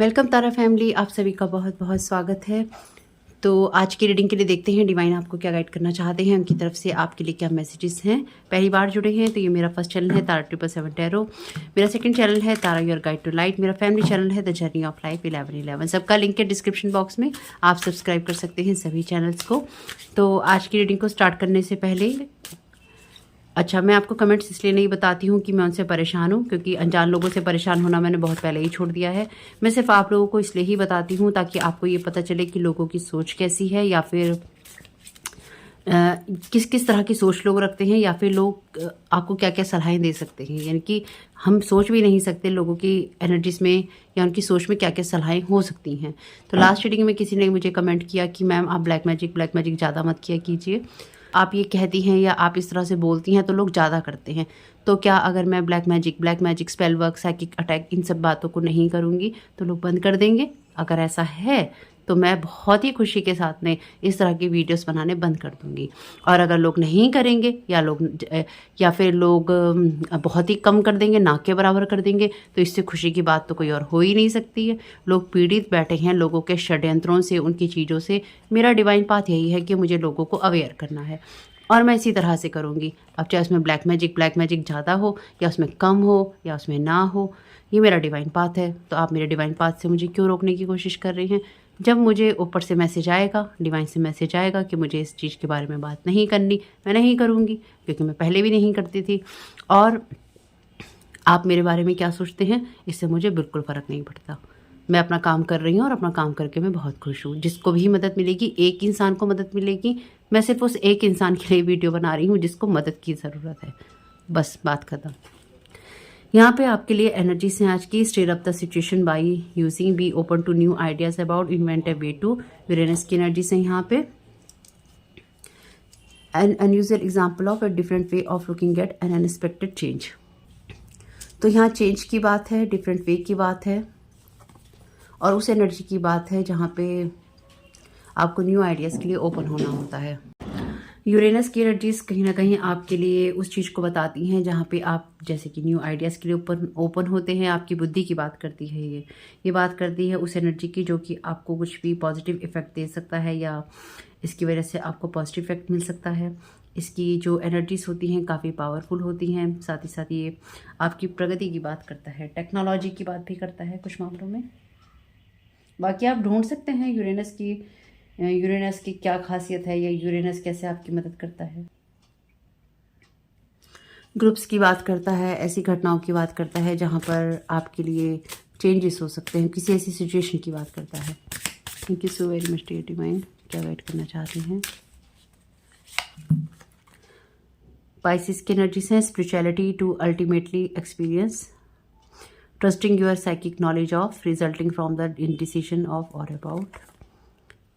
Welcome तारा family, आप सभी का बहुत बहुत स्वागत है। तो आज की रीडिंग के लिए देखते हैं डिवाइन आपको क्या गाइड करना चाहते हैं, उनकी तरफ से आपके लिए क्या मैसेजेस हैं। पहली बार जुड़े हैं तो ये मेरा फर्स्ट चैनल है तारा 777 टैरो, मेरा सेकंड चैनल है तारा योर गाइड टू लाइट, मेरा फैमिली चैनल है द जर्नी ऑफ लाइफ 1111। सबका लिंक है डिस्क्रिप्शन बॉक्स में, आप सब्सक्राइब कर सकते हैं सभी चैनल्स को। तो आज की रीडिंग को स्टार्ट करने से पहले मैं आपको कमेंट्स इसलिए नहीं बताती हूँ कि मैं उनसे परेशान हूँ, क्योंकि अनजान लोगों से परेशान होना मैंने बहुत पहले ही छोड़ दिया है। मैं सिर्फ आप लोगों को इसलिए ही बताती हूँ ताकि आपको ये पता चले कि लोगों की सोच कैसी है, या फिर किस किस तरह की सोच लोग रखते हैं, या फिर लोग आपको क्या क्या सलाहें दे सकते हैं। यानी कि हम सोच भी नहीं सकते लोगों की एनर्जीज में या उनकी सोच में क्या क्या सलाहें हो सकती हैं। तो लास्ट रीडिंग में किसी ने मुझे कमेंट किया कि मैम आप ब्लैक मैजिक ज़्यादा मत किया कीजिए, आप ये कहती हैं या आप इस तरह से बोलती हैं तो लोग ज़्यादा करते हैं। तो क्या अगर मैं black magic spell work psychic attack in सब बातों को नहीं करूँगी तो लोग बंद कर देंगे? अगर ऐसा है तो मैं बहुत ही खुशी के साथ में इस तरह की वीडियोस बनाने बंद कर दूंगी। और अगर लोग नहीं करेंगे या फिर लोग बहुत ही कम कर देंगे, ना के बराबर कर देंगे, तो इससे खुशी की बात तो कोई और हो ही नहीं सकती है। लोग पीड़ित बैठे हैं लोगों के षड्यंत्रों से, उनकी चीज़ों से। मेरा डिवाइन पाथ यही है कि मुझे लोगों को अवेयर करना है और मैं इसी तरह से करूँगी। अब चाहे उसमें ब्लैक मैजिक ज़्यादा हो या उसमें कम हो या उसमें ना हो, ये मेरा डिवाइन पाथ है। तो आप मेरे डिवाइन पाथ से मुझे क्यों रोकने की कोशिश कर रहे हैं? जब मुझे ऊपर से मैसेज आएगा, डिवाइन से मैसेज आएगा कि मुझे इस चीज़ के बारे में बात नहीं करनी, मैं नहीं करूँगी, क्योंकि मैं पहले भी नहीं करती थी। और आप मेरे बारे में क्या सोचते हैं इससे मुझे बिल्कुल फ़र्क नहीं पड़ता। मैं अपना काम कर रही हूँ और अपना काम करके मैं बहुत खुश हूँ। जिसको भी मदद मिलेगी, एक इंसान को मदद मिलेगी, मैं सिर्फ उस एक इंसान के लिए वीडियो बना रही हूँ जिसको मदद की ज़रूरत है। बस बात खत्म। यहाँ पे आपके लिए एनर्जीज हैं आज की। Stir up the situation by using, be open to new ideas about, invent a way to. Uranus की एनर्जीज हैं यहाँ पे। An unusual example of a different way of looking at an unexpected change. तो यहाँ change की बात है, different way की बात है, और उस एनर्जी की बात है जहाँ पे आपको न्यू आइडियाज़ के लिए ओपन होना होता है। यूरेनस की एनर्जीज कहीं ना कहीं आपके लिए उस चीज़ को बताती हैं जहाँ पे आप जैसे कि न्यू आइडियाज़ के लिए ओपन होते हैं। आपकी बुद्धि की बात करती है, ये बात करती है उस एनर्जी की जो कि आपको कुछ भी पॉजिटिव इफेक्ट दे सकता है, या इसकी वजह से आपको पॉजिटिव इफेक्ट मिल सकता है। इसकी जो एनर्जीज होती हैं काफ़ी पावरफुल होती हैं। साथ ही साथ ये आपकी प्रगति की बात करता है, टेक्नोलॉजी की बात भी करता है कुछ मामलों में। बाकी आप ढूंढ सकते हैं यूरेनस की क्या खासियत है, या यूरेनस कैसे आपकी मदद करता है। ग्रुप्स की बात करता है, ऐसी घटनाओं की बात करता है जहाँ पर आपके लिए चेंजेस हो सकते हैं, किसी ऐसी सिचुएशन की बात करता है। Thank you so very much dear divine, क्या गाइड करना चाहते हैं। पाइसिस की एनर्जीज हैं। Spirituality to ultimately experience, trusting your psychic knowledge of, resulting from the indecision of और about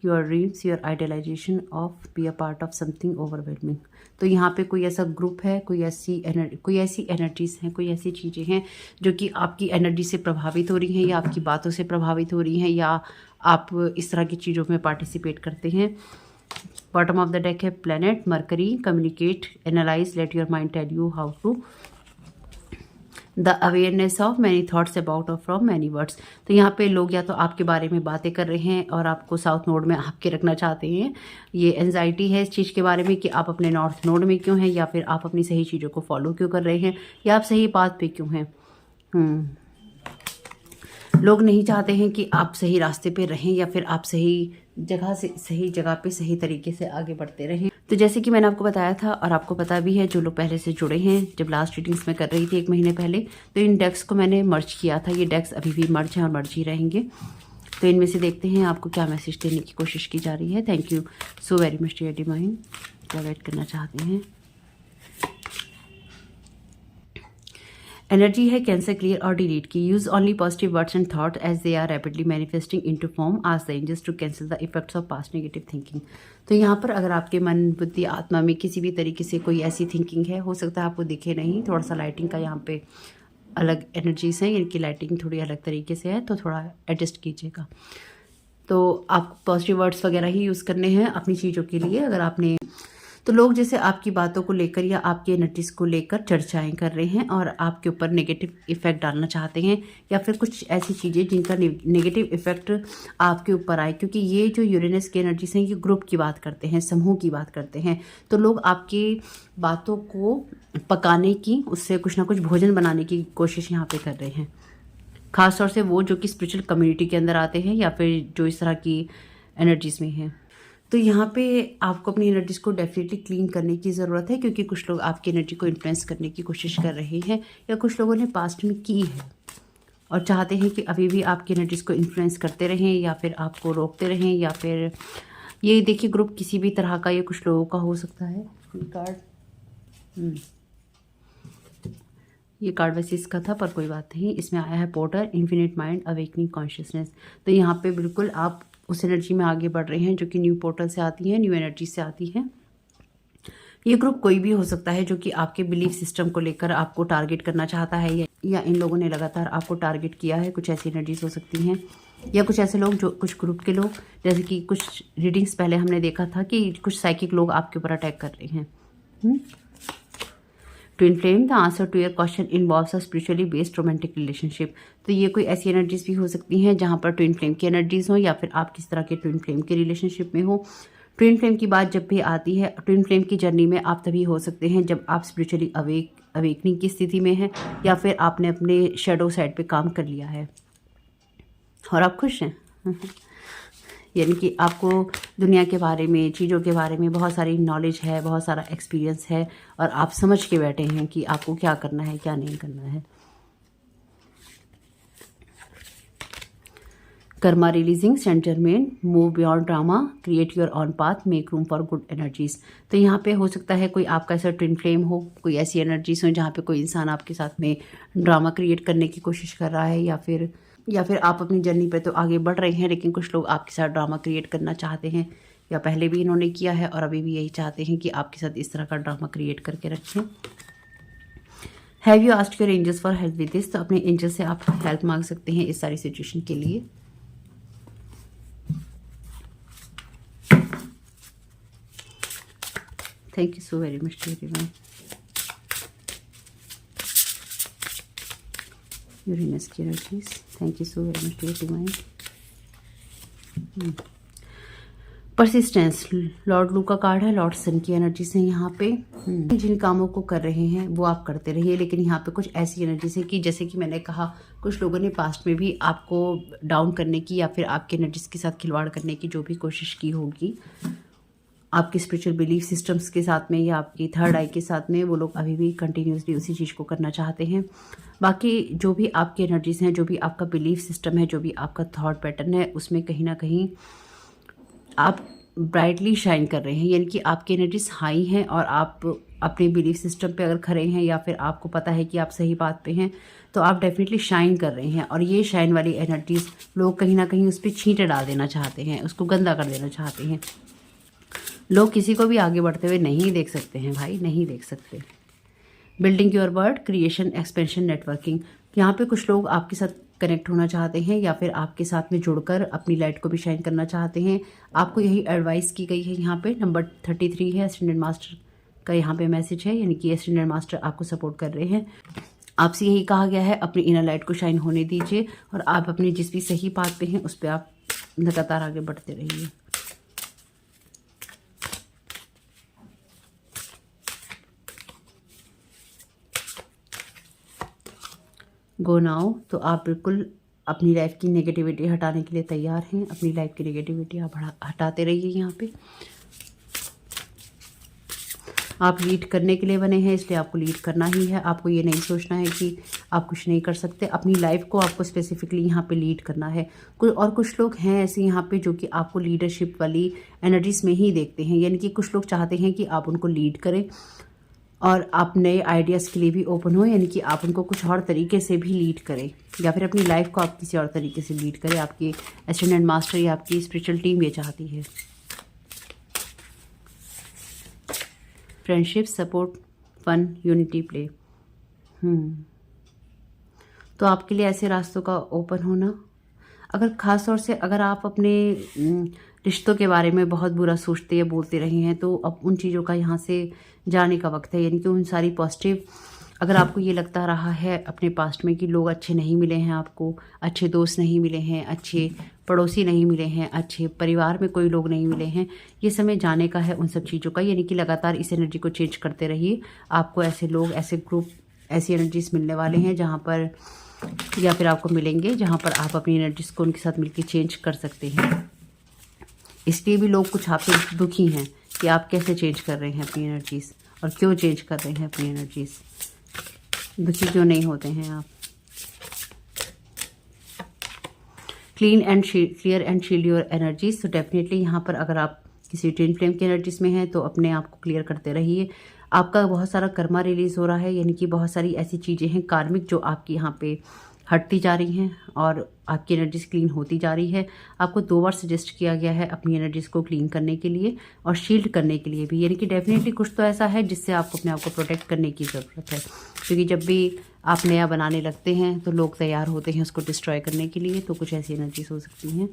your dreams, your idealisation of, be a part of something overwhelming. तो यहाँ पे कोई ऐसा ग्रुप है, कोई ऐसी एनर्जीज हैं, कोई ऐसी चीज़ें हैं जो कि आपकी एनर्जी से प्रभावित हो रही हैं, या आपकी बातों से प्रभावित हो रही हैं, या आप इस तरह की चीज़ों में पार्टिसिपेट करते हैं। बॉटम ऑफ द डेक है planet Mercury, communicate, analyse, let your mind tell you how to, the awareness of many thoughts about और फ्रॉम मैनी वर्ड्स। तो यहाँ पे लोग या तो आपके बारे में बातें कर रहे हैं और आपको साउथ नोड में आपके रखना चाहते हैं। ये एंजाइटी है इस चीज़ के बारे में कि आप अपने नॉर्थ नोड में क्यों हैं, या फिर आप अपनी सही चीज़ों को फॉलो क्यों कर रहे हैं, या आप सही बात पे क्यों हैं। लोग नहीं चाहते हैं कि आप सही रास्ते पे रहें, या फिर आप सही जगह पे सही तरीके से आगे बढ़ते रहें। तो जैसे कि मैंने आपको बताया था, और आपको पता भी है जो लोग पहले से जुड़े हैं, जब लास्ट रीडिंग्स में कर रही थी 1 महीने पहले, तो इन डेक्स को मैंने मर्ज किया था। ये डेक्स अभी भी मर्ज हैं और मर्ज ही रहेंगे। तो इनमें से देखते हैं आपको क्या मैसेज देने की कोशिश की जा रही है। Thank you so very much dear divine, क्या गाइड करना चाहते हैं। एनर्जी है कैंसर, क्लियर और डिलीट की। Use only positive words and thought as they are rapidly manifesting into form, ask the angels to cancel the effects of past negative thinking. तो यहाँ पर अगर आपके मन, बुद्धि, आत्मा में किसी भी तरीके से कोई ऐसी थिंकिंग है, हो सकता है आपको दिखे नहीं, थोड़ा सा लाइटिंग का यहाँ पे अलग एनर्जीज हैं, इनकी लाइटिंग थोड़ी अलग तरीके से है, तो थोड़ा एडजस्ट कीजिएगा। तो आप पॉजिटिव वर्ड्स वगैरह ही यूज़ करने हैं अपनी चीज़ों के लिए। अगर आपने तो लोग जैसे आपकी बातों को लेकर या आपकी एनर्जीज को लेकर चर्चाएं कर रहे हैं और आपके ऊपर नेगेटिव इफेक्ट डालना चाहते हैं, या फिर कुछ ऐसी चीज़ें जिनका नेगेटिव इफेक्ट आपके ऊपर आए, क्योंकि ये जो यूरेनस की एनर्जीज हैं ये ग्रुप की बात करते हैं, समूह की बात करते हैं। तो लोग आपकी बातों को पकाने की, उससे कुछ ना कुछ भोजन बनाने की कोशिश यहाँ पे कर रहे हैं। खासतौर से वो जो कि स्पिरिचुअल कम्युनिटी के अंदर आते हैं या फिर जो इस तरह की एनर्जीज में हैं। तो यहाँ पे आपको अपनी एनर्जीज को डेफिनेटली क्लीन करने की ज़रूरत है, क्योंकि कुछ लोग आपकी एनर्जी को इन्फ्लुएंस करने की कोशिश कर रहे हैं या कुछ लोगों ने पास्ट में की है और चाहते हैं कि अभी भी आपकी एनर्जीज को इन्फ्लुएंस करते रहें या फिर आपको रोकते रहें, या फिर ये देखिए ग्रुप किसी भी तरह का, ये कुछ लोगों का हो सकता है। ये कार्ड वैसे इसका था पर कोई बात नहीं। इसमें आया है porter, infinite mind, awakening consciousness. तो यहाँ पे बिल्कुल आप उस एनर्जी में आगे बढ़ रहे हैं जो कि न्यू पोर्टल से आती है, न्यू एनर्जी से आती है। ये ग्रुप कोई भी हो सकता है जो कि आपके बिलीफ सिस्टम को लेकर आपको टारगेट करना चाहता है, या इन लोगों ने लगातार आपको टारगेट किया है। कुछ ऐसी एनर्जीज हो सकती हैं, या कुछ ऐसे लोग जो कुछ ग्रुप के लोग, जैसे कि कुछ रीडिंग्स पहले हमने देखा था कि कुछ साइकिक लोग आपके ऊपर अटैक कर रहे हैं। Twin flame, the answer to your question involves a spiritually based romantic relationship. तो ये कोई ऐसी एनर्जीज भी हो सकती हैं जहाँ पर ट्विन फ्लेम की एनर्जीज हो, या फिर आप किस तरह के ट्विन फ्लेम के रिलेशनशिप में हो। ट्विन फ्लेम की बात जब भी आती है, ट्विन फ्लेम की जर्नी में आप तभी हो सकते हैं जब आप स्पिरिचुअली अवेकनिंग की स्थिति में हैं, या फिर आपने अपने शेडो साइड पे काम कर लिया है और आप खुश हैं। यानी कि आपको दुनिया के बारे में, चीज़ों के बारे में बहुत सारी नॉलेज है, बहुत सारा एक्सपीरियंस है, और आप समझ के बैठे हैं कि आपको क्या करना है, क्या नहीं करना है। Karma releasing, Saint Germain, move beyond drama, create your own path, make room for good energies. तो यहाँ पे हो सकता है कोई आपका ऐसा ट्विन फ्लेम हो, कोई ऐसी एनर्जीज हो जहाँ पे कोई इंसान आपके साथ में ड्रामा क्रिएट करने की कोशिश कर रहा है, या फिर आप अपनी जर्नी पे तो आगे बढ़ रहे हैं, लेकिन कुछ लोग आपके साथ ड्रामा क्रिएट करना चाहते हैं, या पहले भी इन्होंने किया है और अभी भी यही चाहते हैं कि आपके साथ इस तरह का ड्रामा क्रिएट करके रखें। Have you asked your angels for help with this? तो अपने एंजल से आप हेल्प मांग सकते हैं इस सारी सिचुएशन के लिए। Thank you so very much everyone. Uranus की energies, thank you so very much divine. Persistence, lord लू का कार्ड है, लॉर्ड सन की एनर्जी से यहाँ पे। जिन कामों को कर रहे हैं वो आप करते रहिए, लेकिन यहाँ पे कुछ ऐसी एनर्जी से कि जैसे कि मैंने कहा, कुछ लोगों ने पास्ट में भी आपको डाउन करने की या फिर आपके एनर्जीज के साथ खिलवाड़ करने की जो भी कोशिश की होगी, आपके स्पिरिचुअल बिलीफ सिस्टम्स के साथ में या आपकी थर्ड आई के साथ में, वो लोग अभी भी कंटिन्यूसली उसी चीज़ को करना चाहते हैं। बाकी जो भी आपकी एनर्जीज हैं, जो भी आपका बिलीफ सिस्टम है, जो भी आपका थॉट पैटर्न है, उसमें कहीं ना कहीं आप ब्राइटली शाइन कर रहे हैं। यानी कि आपकी एनर्जीज हाई हैं और आप अपने बिलीफ सिस्टम पे अगर खड़े हैं, या फिर आपको पता है कि आप सही बात पे हैं, तो आप डेफिनेटली शाइन कर रहे हैं। और ये शाइन वाली एनर्जीज लोग कहीं ना कहीं उस पर छींटे डाल देना चाहते हैं, उसको गंदा कर देना चाहते हैं। लोग किसी को भी आगे बढ़ते हुए नहीं देख सकते हैं भाई, नहीं देख सकते। Building your word, creation, expansion, networking. यहाँ पे कुछ लोग आपके साथ कनेक्ट होना चाहते हैं या फिर आपके साथ में जुड़कर अपनी लाइट को भी शाइन करना चाहते हैं। आपको यही एडवाइस की गई है। यहाँ पे नंबर 33 है, एस्टेंडेंट मास्टर का यहाँ पे मैसेज है, यानी कि एस्टेंडेंट मास्टर आपको सपोर्ट कर रहे हैं। आपसे यही कहा गया है, अपनी इनर लाइट को शाइन होने दीजिए और आप अपनी जिस भी सही बात पे हैं उस पर आप लगातार आगे बढ़ते रहिए। Go now. तो आप बिल्कुल अपनी लाइफ की नेगेटिविटी हटाने के लिए तैयार हैं। अपनी लाइफ की नेगेटिविटी आप हटाते रहिए। यहाँ पे आप लीड करने के लिए बने हैं, इसलिए आपको लीड करना ही है। आपको ये नहीं सोचना है कि आप कुछ नहीं कर सकते। अपनी लाइफ को आपको स्पेसिफिकली यहाँ पे लीड करना है। और कुछ लोग हैं ऐसे यहाँ पे जो कि आपको लीडरशिप वाली एनर्जीज में ही देखते हैं। यानी कि कुछ लोग चाहते हैं कि आप उनको लीड करें और आप नए आइडियाज़ के लिए भी ओपन हो, यानी कि आप उनको कुछ और तरीके से भी लीड करें या फिर अपनी लाइफ को आप किसी और तरीके से लीड करें। आपकी एस्टेंडेंट मास्टर या आपकी स्पिरिचुअल टीम ये चाहती है। Friendship, support, fun, unity, play. तो आपके लिए ऐसे रास्तों का ओपन होना, अगर ख़ास तौर से अगर आप अपने रिश्तों के बारे में बहुत बुरा सोचते या बोलते रहे हैं, तो अब उन चीज़ों का यहाँ से जाने का वक्त है। यानी कि उन सारी पॉजिटिव, अगर आपको ये लगता रहा है अपने पास्ट में कि लोग अच्छे नहीं मिले हैं, आपको अच्छे दोस्त नहीं मिले हैं, अच्छे पड़ोसी नहीं मिले हैं, अच्छे परिवार में कोई लोग नहीं मिले हैं, ये समय जाने का है उन सब चीज़ों का। यानी कि लगातार इस एनर्जी को चेंज करते रहिए। आपको ऐसे लोग, ऐसे ग्रुप, ऐसी एनर्जीज मिलने वाले हैं जहाँ पर, या फिर आपको मिलेंगे जहाँ पर आप अपनी एनर्जीज को उनके साथ मिलकर चेंज कर सकते हैं। इसलिए भी लोग कुछ आपसे दुखी हैं कि आप कैसे चेंज कर रहे हैं अपनी एनर्जीज, और क्यों चेंज कर रहे हैं अपनी एनर्जीज, दुखी क्यों नहीं होते हैं आप। Clear and shield your energies. तो डेफिनेटली यहाँ पर अगर आप किसी ट्विन फ्लेम की एनर्जीज में हैं तो अपने आप को क्लियर करते रहिए। आपका बहुत सारा कर्मा रिलीज हो रहा है, यानी कि बहुत सारी ऐसी चीज़ें हैं कार्मिक जो आपकी यहाँ पे हटती जा रही हैं और आपकी एनर्जीज क्लीन होती जा रही है। आपको 2 बार सजेस्ट किया गया है अपनी एनर्जीज को क्लीन करने के लिए और शील्ड करने के लिए भी। यानी कि डेफिनेटली कुछ तो ऐसा है जिससे आपको अपने आप को प्रोटेक्ट करने की ज़रूरत है, क्योंकि जब भी आप नया बनाने लगते हैं तो लोग तैयार होते हैं उसको डिस्ट्रॉय करने के लिए। तो कुछ ऐसी एनर्जीज हो सकती हैं।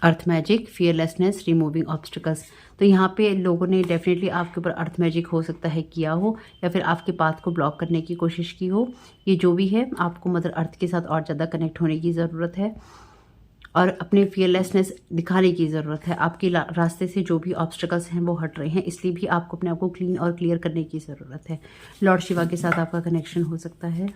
अर्थ मैजिक, फियरलेसनेस, रिमूविंग ऑब्स्टिकल्स। तो यहाँ पे लोगों ने डेफिनेटली आपके ऊपर अर्थ मैजिक हो सकता है किया हो, या फिर आपके पाथ को ब्लॉक करने की कोशिश की हो। ये जो भी है, आपको मदर अर्थ के साथ और ज़्यादा कनेक्ट होने की ज़रूरत है और अपने फियरलेसनेस दिखाने की ज़रूरत है। आपके रास्ते से जो भी ऑब्स्टिकल्स हैं वो हट रहे हैं, इसलिए भी आपको अपने आप को क्लीन और क्लियर करने की ज़रूरत है। लॉर्ड शिवा के साथ आपका कनेक्शन हो सकता है।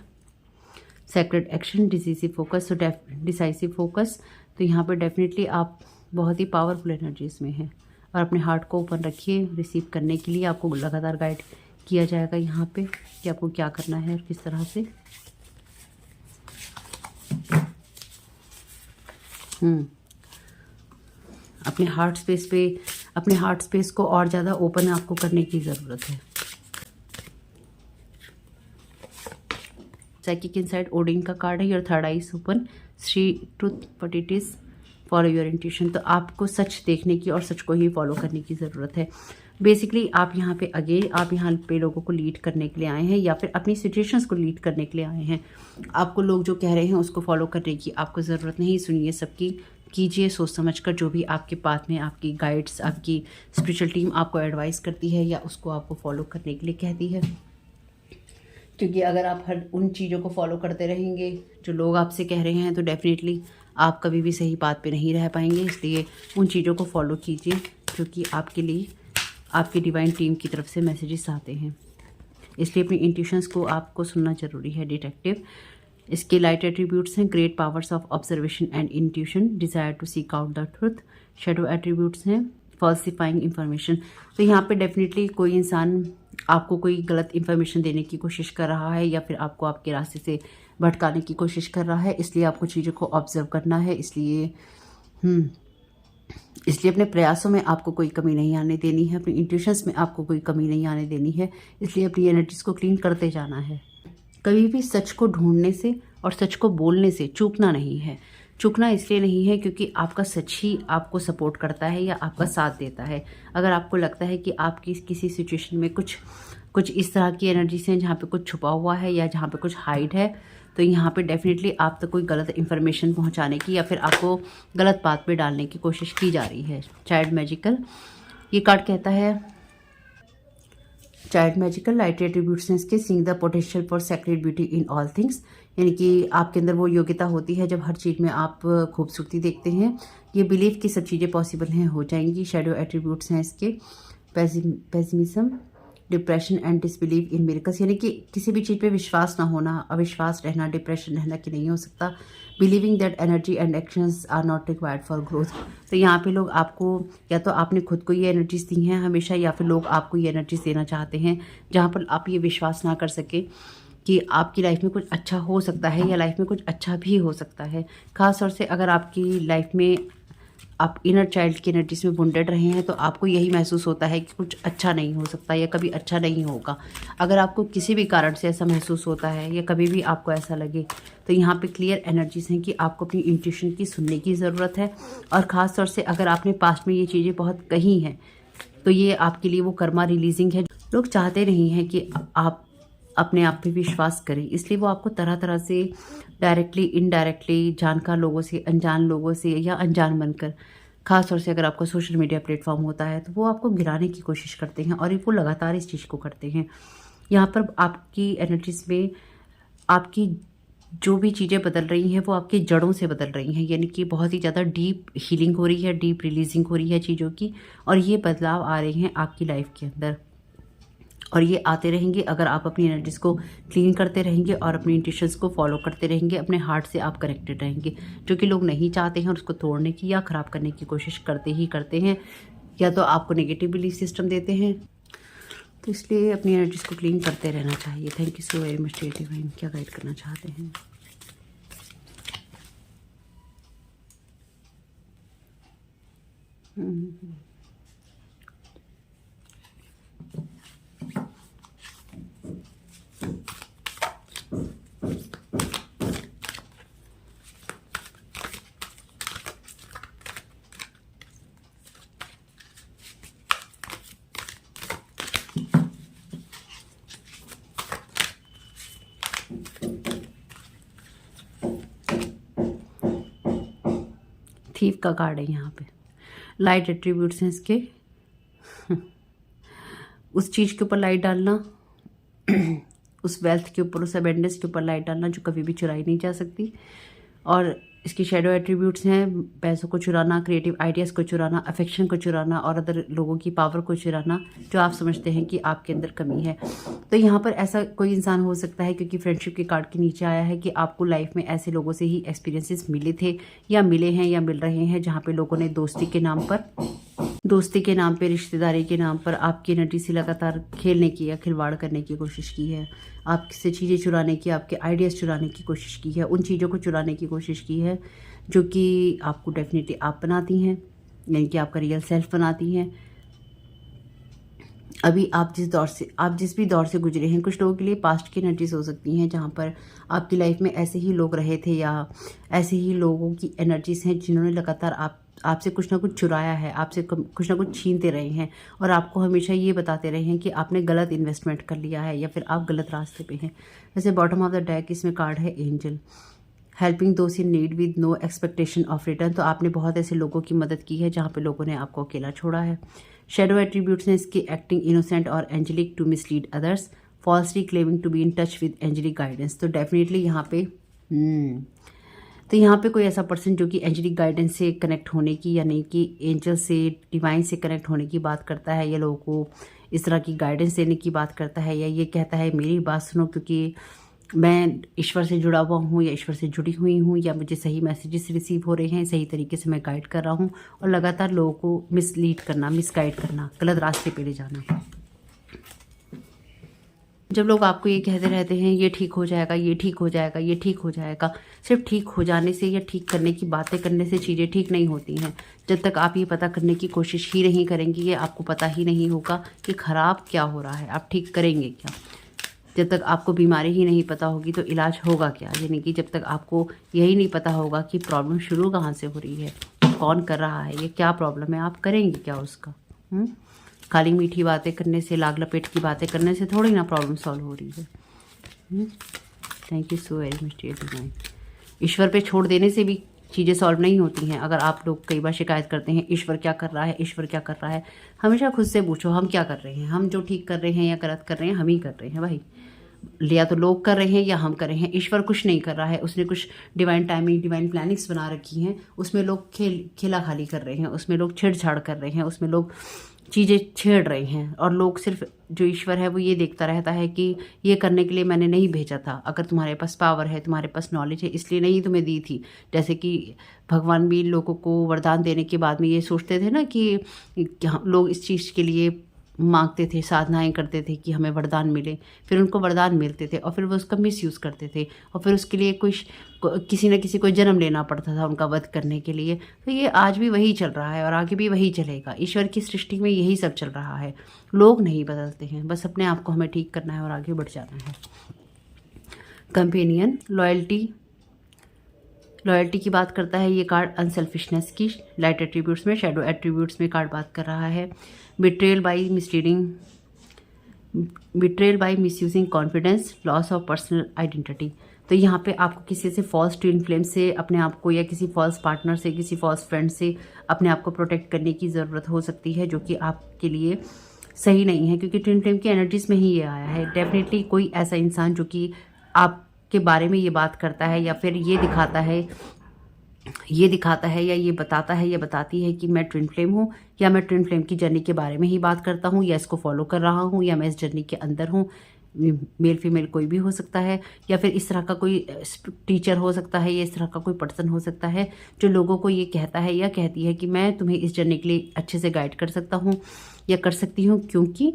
Secret action, decisive focus. तो डिसाइसिव फोकस, तो यहाँ पर डेफिनेटली आप बहुत ही पावरफुल एनर्जीज में हैं और अपने हार्ट को ओपन रखिए। रिसीव करने के लिए आपको लगातार गाइड किया जाएगा यहाँ पे कि आपको क्या करना है और किस तरह से। अपने हार्ट स्पेस को और ज़्यादा ओपन आपको करने की ज़रूरत है। साइकिक इनसाइड, ओडिन का कार्ड है। Your third I is open, Shri truth, but it is follow your intuition. तो आपको सच देखने की और सच को ही फॉलो करने की ज़रूरत है। बेसिकली आप यहाँ पे आप यहाँ पे लोगों को लीड करने के लिए आए हैं, या फिर अपनी सिचुएशंस को लीड करने के लिए आए हैं। आपको लोग जो कह रहे हैं उसको फॉलो करने की आपको ज़रूरत नहीं। सुनिए सबकी, कीजिए सोच समझ कर जो भी आपके पाथ में आपकी गाइड्स, आपकी स्पिरिचुअल टीम आपको एडवाइस करती है या उसको आपको फॉलो करने के लिए कहती है। क्योंकि अगर आप हर उन चीज़ों को फॉलो करते रहेंगे जो लोग आपसे कह रहे हैं, तो डेफिनेटली आप कभी भी सही बात पे नहीं रह पाएंगे। इसलिए उन चीज़ों को फॉलो कीजिए क्योंकि आपके लिए आपकी डिवाइन टीम की तरफ से मैसेजेस आते हैं। इसलिए अपनी इंट्यूशंस को आपको सुनना जरूरी है। डिटेक्टिव, इसके लाइट एट्रीब्यूट्स हैं great powers of observation and intuition, desire to seek out the truth. Shadow attributes हैं फॉल्सिफाइंग इंफॉर्मेशन। तो यहाँ पे डेफिनेटली कोई इंसान आपको कोई गलत इन्फॉर्मेशन देने की कोशिश कर रहा है या फिर आपको आपके रास्ते से भटकाने की कोशिश कर रहा है। इसलिए आपको चीज़ों को ऑब्जर्व करना है। इसलिए अपने प्रयासों में आपको कोई कमी नहीं आने देनी है, अपनी इंट्यूशंस में आपको कोई कमी नहीं आने देनी है। इसलिए अपनी एनर्जीज को क्लीन करते जाना है। कभी भी सच को ढूंढने से और सच को बोलने से चूकना नहीं है। चूकना इसलिए नहीं है क्योंकि आपका सच ही आपको सपोर्ट करता है या आपका साथ देता है। अगर आपको लगता है कि आपकी किसी सिचुएशन में कुछ इस तरह की एनर्जीज हैं जहाँ पे कुछ छुपा हुआ है या जहाँ पे कुछ हाइड है, तो यहाँ पे डेफिनेटली आप तक कोई गलत इन्फॉर्मेशन पहुँचाने की या फिर आपको गलत बात पे डालने की कोशिश की जा रही है। चाइल्ड मैजिकल, ये कार्ड कहता है चाइल्ड मैजिकल लाइट एट्रीब्यूट्स हैं इसके, seeing the potential for secret beauty in all things. यानी कि आपके अंदर वो योग्यता होती है जब हर चीज़ में आप खूबसूरती देखते हैं। ये बिलीव की सब चीज़ें पॉसिबल हैं, हो जाएंगी। शेडो एट्रीब्यूट्स हैं इसके pessimism, depression and disbelieve in miracles. यानी कि किसी भी चीज़ पे विश्वास ना होना, अविश्वास रहना, डिप्रेशन रहना कि नहीं हो सकता। Believing that energy and actions are not required for growth. तो यहाँ पे लोग आपको, या तो आपने खुद को ये एनर्जीज दी हैं हमेशा, या फिर लोग आपको ये एनर्जीज देना चाहते हैं जहाँ पर आप ये विश्वास ना कर सके कि आपकी लाइफ में कुछ अच्छा हो सकता है या लाइफ में कुछ अच्छा भी हो सकता है। खास तौर से अगर आपकी लाइफ में आप इनर चाइल्ड की एनर्जीज में बुंडेड रहे हैं तो आपको यही महसूस होता है कि कुछ अच्छा नहीं हो सकता या कभी अच्छा नहीं होगा। अगर आपको किसी भी कारण से ऐसा महसूस होता है या कभी भी आपको ऐसा लगे, तो यहाँ पे क्लियर एनर्जीज हैं कि आपको अपनी इंट्यूशन की सुनने की ज़रूरत है। और ख़ास तौर से अगर आपने पास्ट में ये चीज़ें बहुत कही हैं तो ये आपके लिए वो कर्मा रिलीजिंग है। लोग चाहते नहीं हैं कि आप अपने आप पे विश्वास करें, इसलिए वो आपको तरह तरह से डायरेक्टली इनडायरेक्टली जानकार लोगों से, अनजान लोगों से या अनजान बनकर, खास तौर से अगर आपका सोशल मीडिया प्लेटफॉर्म होता है तो वो आपको गिराने की कोशिश करते हैं और वो लगातार इस चीज़ को करते हैं। यहाँ पर आपकी एनर्जीज में आपकी जो भी चीज़ें बदल रही हैं वो आपकी जड़ों से बदल रही हैं, यानी कि बहुत ही ज़्यादा डीप हीलिंग हो रही है, डीप रिलीजिंग हो रही है चीज़ों की, और ये बदलाव आ रहे हैं आपकी लाइफ के अंदर, और ये आते रहेंगे अगर आप अपनी एनर्जीज को क्लीन करते रहेंगे और अपनी इंट्यूशंस को फॉलो करते रहेंगे, अपने हार्ट से आप कनेक्टेड रहेंगे। जो कि लोग नहीं चाहते हैं उसको तोड़ने की या ख़राब करने की कोशिश करते ही करते हैं, या तो आपको नेगेटिव बिलीफ सिस्टम देते हैं, तो इसलिए अपनी एनर्जीज को क्लीन करते रहना चाहिए। Thank you so very much dear divine. क्या गाइड करना चाहते हैं? थीफ का कार्ड है यहाँ पे। लाइट एट्रीब्यूट्स हैं इसके। उस चीज़ के ऊपर लाइट डालना, उस वेल्थ के ऊपर, उस अबेंडेंस के ऊपर लाइट डालना जो कभी भी चुराई नहीं जा सकती। और इसकी शेडो एट्रीब्यूट्स हैं पैसों को चुराना, क्रिएटिव आइडियाज़ को चुराना, अफेक्शन को चुराना और अदर लोगों की पावर को चुराना जो आप समझते हैं कि आपके अंदर कमी है। तो यहाँ पर ऐसा कोई इंसान हो सकता है, क्योंकि फ्रेंडशिप के कार्ड के नीचे आया है, कि आपको लाइफ में ऐसे लोगों से ही एक्सपीरियंसेस मिले थे या मिले हैं या मिल रहे हैं जहाँ पे लोगों ने दोस्ती के नाम पे, रिश्तेदारी के नाम पर आपकी एनर्जी से लगातार खेलने की या खिलवाड़ करने की कोशिश की है, आपसे चीज़ें चुराने की, आपके आइडियाज़ चुराने की कोशिश की है, उन चीज़ों को चुराने की कोशिश की है जो कि आपको डेफिनेटली आप बनाती हैं, यानी कि आपका रियल सेल्फ बनाती हैं। अभी आप जिस भी दौर से गुजरे हैं, कुछ लोगों के लिए पास्ट की एनर्जीज हो सकती हैं जहाँ पर आपकी लाइफ में ऐसे ही लोग रहे थे या ऐसे ही लोगों की एनर्जीज हैं जिन्होंने लगातार आपसे कुछ ना कुछ चुराया है, आपसे कुछ ना कुछ छीनते रहे हैं और आपको हमेशा ये बताते रहे हैं कि आपने गलत इन्वेस्टमेंट कर लिया है या फिर आप गलत रास्ते पे हैं। जैसे बॉटम ऑफ द डेक इसमें कार्ड है angel, helping those in need with no expectation of return. तो आपने बहुत ऐसे लोगों की मदद की है जहाँ पे लोगों ने आपको अकेला छोड़ा है। शेडो एट्रीब्यूट्स हैं इसकी एक्टिंग इनोसेंट और angelic to mislead others, falsely claiming to be in touch with angelic guidance. तो डेफिनेटली यहाँ पे कोई ऐसा पर्सन जो कि एंजेलिक गाइडेंस से कनेक्ट होने की, यानी कि एंजल से, डिवाइन से कनेक्ट होने की बात करता है, या लोगों को इस तरह की गाइडेंस देने की बात करता है, या ये कहता है मेरी बात सुनो क्योंकि मैं ईश्वर से जुड़ा हुआ हूँ या ईश्वर से जुड़ी हुई हूँ, या मुझे सही मैसेजेस रिसीव हो रहे हैं, सही तरीके से मैं गाइड कर रहा हूँ, और लगातार लोगों को मिसलीड करना, मिसगाइड करना, गलत रास्ते पे ले जाना। जब लोग आपको ये कहते रहते हैं ये ठीक हो जाएगा, ये ठीक हो जाएगा, ये ठीक हो जाएगा, सिर्फ ठीक हो जाने से या ठीक करने की बातें करने से चीज़ें ठीक नहीं होती हैं। जब तक आप ये पता करने की कोशिश ही नहीं करेंगे, ये आपको पता ही नहीं होगा कि ख़राब क्या हो रहा है, आप ठीक करेंगे क्या। जब तक आपको बीमारी ही नहीं पता होगी तो इलाज होगा क्या, यानी कि जब तक आपको यही नहीं पता होगा कि प्रॉब्लम शुरू कहाँ से हो रही है, कौन कर रहा है, ये क्या प्रॉब्लम है, आप करेंगे क्या उसका। खाली मीठी बातें करने से, लाग लपेट की बातें करने से थोड़ी ना प्रॉब्लम सॉल्व हो रही है। Thank you so very much dear divine. ईश्वर पे छोड़ देने से भी चीज़ें सॉल्व नहीं होती हैं। अगर आप लोग कई बार शिकायत करते हैं ईश्वर क्या कर रहा है, ईश्वर क्या कर रहा है, हमेशा खुद से पूछो हम क्या कर रहे हैं, हम जो ठीक कर रहे हैं या गलत कर रहे हैं हम ही कर रहे हैं भाई। या तो लोग कर रहे हैं या हम कर रहे हैं, ईश्वर कुछ नहीं कर रहा है। उसने कुछ डिवाइन टाइमिंग, डिवाइन प्लानिंग्स बना रखी हैं, उसमें लोग खेला खाली कर रहे हैं, उसमें लोग छेड़छाड़ कर रहे हैं, उसमें लोग चीज़ें छेड़ रहे हैं, और लोग सिर्फ जो ईश्वर है वो ये देखता रहता है कि ये करने के लिए मैंने नहीं भेजा था। अगर तुम्हारे पास पावर है, तुम्हारे पास नॉलेज है, इसलिए नहीं तुम्हें दी थी। जैसे कि भगवान भी लोगों को वरदान देने के बाद में ये सोचते थे ना कि लोग इस चीज़ के लिए मांगते थे, साधनाएं करते थे कि हमें वरदान मिले, फिर उनको वरदान मिलते थे और फिर वो उसका मिसयूज़ करते थे, और फिर उसके लिए किसी न किसी को जन्म लेना पड़ता था उनका वध करने के लिए। तो ये आज भी वही चल रहा है और आगे भी वही चलेगा। ईश्वर की सृष्टि में यही सब चल रहा है। लोग नहीं बदलते हैं, बस अपने आप को हमें ठीक करना है और आगे बढ़ जाना है। कंपेनियन, लॉयल्टी की बात करता है ये कार्ड, अनसेल्फिशनेस की। लाइट एट्रीब्यूट्स में, शेडो एट्रीब्यूट्स में कार्ड बात कर रहा है betrayal by misleading betrayal by misusing confidence, loss of personal identity. तो यहाँ पे आपको किसी से फॉल्स ट्विन फ्लेम से अपने आप को, या किसी फॉल्स पार्टनर से, किसी फॉल्स फ्रेंड से अपने आप को प्रोटेक्ट करने की ज़रूरत हो सकती है, जो कि आपके लिए सही नहीं है, क्योंकि ट्विन फ्लेम की एनर्जीज में ही ये आया है। डेफिनेटली कोई ऐसा इंसान जो कि आपके बारे में ये बात करता है, या फिर ये दिखाता है या ये बताता है या बताती है कि मैं ट्विन फ्लेम हूँ, या मैं ट्विन फ्लेम की जर्नी के बारे में ही बात करता हूँ, या इसको फॉलो कर रहा हूँ, या मैं इस जर्नी के अंदर हूँ। मेल फीमेल कोई भी हो सकता है, या फिर इस तरह का कोई टीचर हो सकता है, या इस तरह का कोई पर्सन हो सकता है जो लोगों को ये कहता है या कहती है कि मैं तुम्हें इस जर्नी के लिए अच्छे से गाइड कर सकता हूँ या कर सकती हूँ, क्योंकि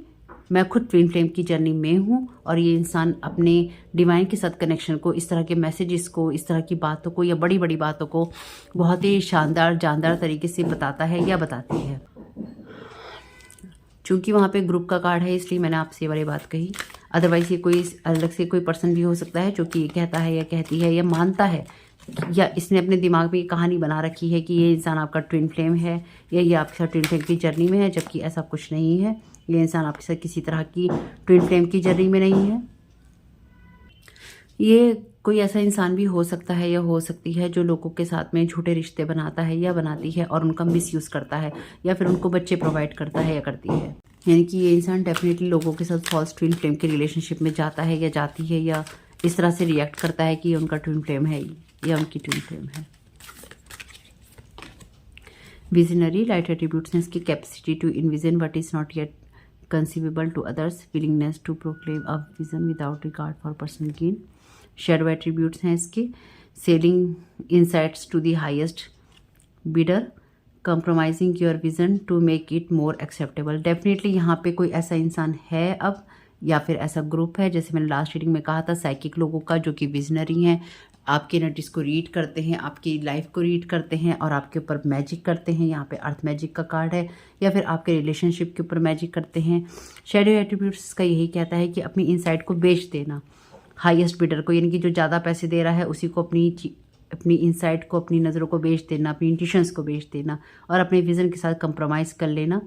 मैं खुद ट्विन फ्लेम की जर्नी में हूँ। और ये इंसान अपने डिवाइन के साथ कनेक्शन को, इस तरह के मैसेजेस को, इस तरह की बातों को या बड़ी बड़ी बातों को बहुत ही शानदार जानदार तरीके से बताता है या बताती है। चूंकि वहाँ पे ग्रुप का कार्ड है, इसलिए मैंने आपसे ये वाली बात कही। अदरवाइज ये कोई अलग से कोई पर्सन भी हो सकता है जो कि ये कहता है या कहती है या मानता है, या इसने अपने दिमाग में ये कहानी बना रखी है कि ये इंसान आपका ट्विन फ्लेम है, या ये आपके साथ ट्विन फ्लेम की जर्नी में है, जबकि ऐसा कुछ नहीं है। ये इंसान आपके साथ किसी तरह की ट्विन फ्लेम की जर्नी में नहीं है। ये कोई ऐसा इंसान भी हो सकता है या हो सकती है जो लोगों के साथ में झूठे रिश्ते बनाता है या बनाती है, और उनका मिसयूज़ करता है, या फिर उनको बच्चे प्रोवाइड करता है या करती है। यानी कि ये इंसान डेफिनेटली लोगों के साथ फॉल्स ट्विन फ्लेम के रिलेशनशिप में जाता है या जाती है, या इस तरह से रिएक्ट करता है कि ये उनका ट्विन फ्लेम है या उनकी ट्विन फ्लेम है। विजनरी, लाइट एट्रीब्यूट्स हैं इसकी capacity to envision what is not yet conceivable to others, willingness to proclaim a vision without regard for personal gain. Shadow attributes हैं इसके selling insights to the highest bidder, compromising your vision to make it more acceptable. Definitely यहाँ पे कोई ऐसा इंसान है अब, या फिर ऐसा ग्रुप है, जैसे मैंने लास्ट रीडिंग में कहा था, साइकिक लोगों का, जो कि विजनरी हैं, आपकी एनर्जीज को रीड करते हैं, आपकी लाइफ को रीड करते हैं और आपके ऊपर मैजिक करते हैं। यहाँ पे अर्थ मैजिक का कार्ड है, या फिर आपके रिलेशनशिप के ऊपर मैजिक करते हैं। शेडो एट्रीब्यूट्स का यही कहता है कि अपनी इनसाइट को बेच देना हाईएस्ट बिडर को, यानी कि जो ज़्यादा पैसे दे रहा है उसी को अपनी इनसाइट को, अपनी नज़रों को बेच देना, अपनी इंट्यूशंस को बेच देना, और अपने विज़न के साथ कंप्रोमाइज़ कर लेना।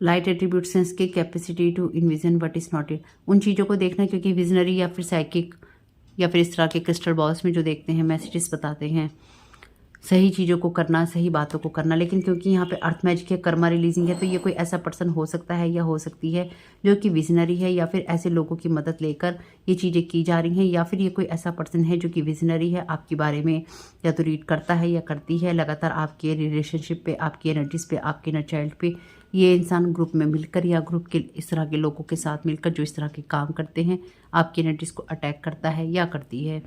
लाइट एट्रीब्यूट्स हैं इसके capacity to envision what is not it, उन चीज़ों को देखना, क्योंकि विजनरी या फिर साइकिक या फिर इस तरह के क्रिस्टल बॉल्स में जो देखते हैं मैसेजेस बताते हैं सही चीज़ों को करना, सही बातों को करना। लेकिन क्योंकि यहाँ पे अर्थ मैजिक है, कर्मा रिलीजिंग है, तो ये कोई ऐसा पर्सन हो सकता है या हो सकती है जो कि विजनरी है, या फिर ऐसे लोगों की मदद लेकर ये चीज़ें की जा रही हैं, या फिर ये कोई ऐसा पर्सन है जो कि विजनरी है, आपके बारे में या तो रीड करता है या करती है लगातार आपके रिलेशनशिप पे, आपकी एनर्जीज पे, आपके इनर चाइल्ड पे। ये इंसान ग्रुप में मिलकर या ग्रुप के इस तरह के लोगों के साथ मिलकर जो इस तरह के काम करते हैं, आपकी एनर्जीज को अटैक करता है या करती है,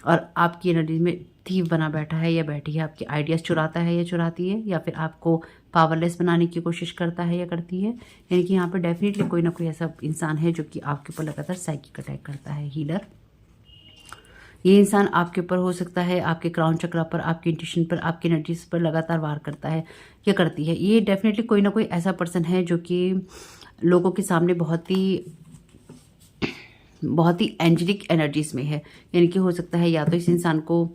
और आपकी एनर्जी में थीव बना बैठा है या बैठी है, आपके आइडियाज़ चुराता है या चुराती है, या फिर आपको पावरलेस बनाने की कोशिश करता है या करती है। यानी कि यहाँ पर डेफिनेटली कोई ना कोई ऐसा इंसान है जो कि आपके ऊपर लगातार साइकिक अटैक करता है। हीलर, ये इंसान आपके ऊपर हो सकता है, आपके क्राउन चक्रा पर, आपकी इंट्यूशन पर, आपकी एनर्जीज पर लगातार वार करता है या करती है। ये डेफिनेटली कोई ना कोई ऐसा पर्सन है जो कि लोगों के सामने बहुत ही एंजेलिक एनर्जीज में है। यानी कि हो सकता है या तो इस इंसान को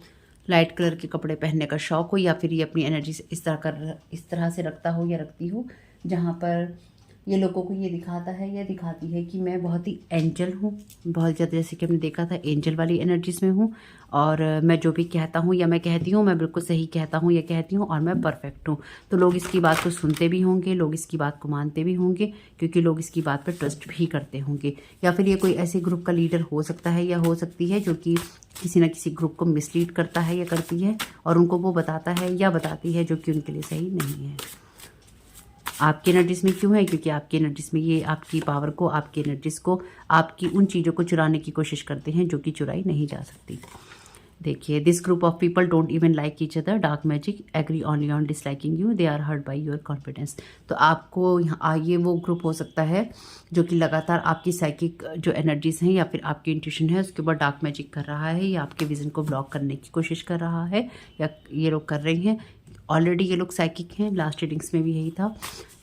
लाइट कलर के कपड़े पहनने का शौक हो, या फिर ये अपनी एनर्जी इस तरह से रखता हो या रखती हो, जहाँ पर ये लोगों को ये दिखाता है या दिखाती है कि मैं बहुत ही एंजल हूँ, बहुत ज़्यादा, जैसे कि हमने देखा था एंजल वाली एनर्जीज में हूँ, और मैं जो भी कहता हूँ या मैं कहती हूँ, मैं बिल्कुल सही कहता हूँ या कहती हूँ, और मैं परफेक्ट हूँ। तो लोग इसकी बात को सुनते भी होंगे, लोग इसकी बात को मानते भी होंगे, क्योंकि लोग इसकी बात पर ट्रस्ट भी करते होंगे। या फिर ये कोई ऐसे ग्रुप का लीडर हो सकता है या हो सकती है जो कि किसी न किसी ग्रुप को मिसलीड करता है या करती है, और उनको वो बताता है या बताती है जो कि उनके लिए सही नहीं है। आपकी एनर्जीज में क्यों है? क्योंकि आपकी एनर्जीज में ये आपकी पावर को, आपकी एनर्जीज को, आपकी उन चीज़ों को चुराने की कोशिश करते हैं जो कि चुराई नहीं जा सकती। देखिए, this group of people don't even like each other, dark magic agree only on disliking you, they are hurt by your confidence. तो आपको यहाँ ये वो ग्रुप हो सकता है जो कि लगातार आपकी साइकिक जो एनर्जीज हैं या फिर आपकी इंट्यूशन है उसके ऊपर डार्क मैजिक कर रहा है, या आपके विजन को ब्लॉक करने की कोशिश कर रहा है, या ये लोग कर रही हैं, ऑलरेडी ये लोग साइकिक हैं, लास्ट रीडिंग्स में भी यही था,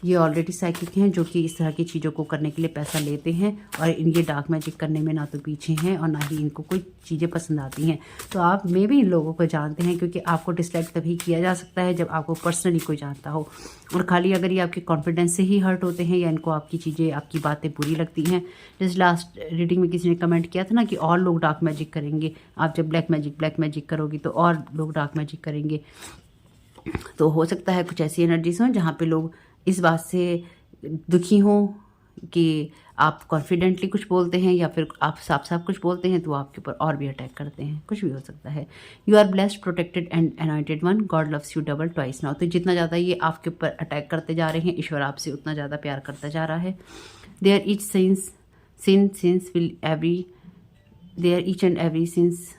ये ऑलरेडी साइकिक हैं जो कि इस तरह की चीज़ों को करने के लिए पैसा लेते हैं और ये डार्क मैजिक करने में ना तो पीछे हैं और ना ही इनको कोई चीज़ें पसंद आती हैं। तो आप मे भी इन लोगों को जानते हैं, क्योंकि आपको डिसलाइक तभी किया जा सकता है जब आपको पर्सनली कोई जानता हो, और खाली अगर ये आपके कॉन्फिडेंस से ही हर्ट होते हैं या इनको आपकी चीज़ें, आपकी बातें बुरी लगती हैं। जैसे लास्ट रीडिंग में किसी ने कमेंट किया था ना कि और लोग डार्क मैजिक करेंगे, आप जब ब्लैक मैजिक करोगी तो और लोग डार्क मैजिक करेंगे। तो हो सकता है कुछ ऐसी एनर्जीज हों जहाँ पे लोग इस बात से दुखी हों कि आप कॉन्फिडेंटली कुछ बोलते हैं या फिर आप साफ साफ कुछ बोलते हैं तो आपके ऊपर और भी अटैक करते हैं, कुछ भी हो सकता है। You are blessed, protected and anointed one, God loves you double twice now. तो जितना ज़्यादा ये आपके ऊपर अटैक करते जा रहे हैं, ईश्वर आपसे उतना ज़्यादा प्यार करता जा रहा है। Their each and every sins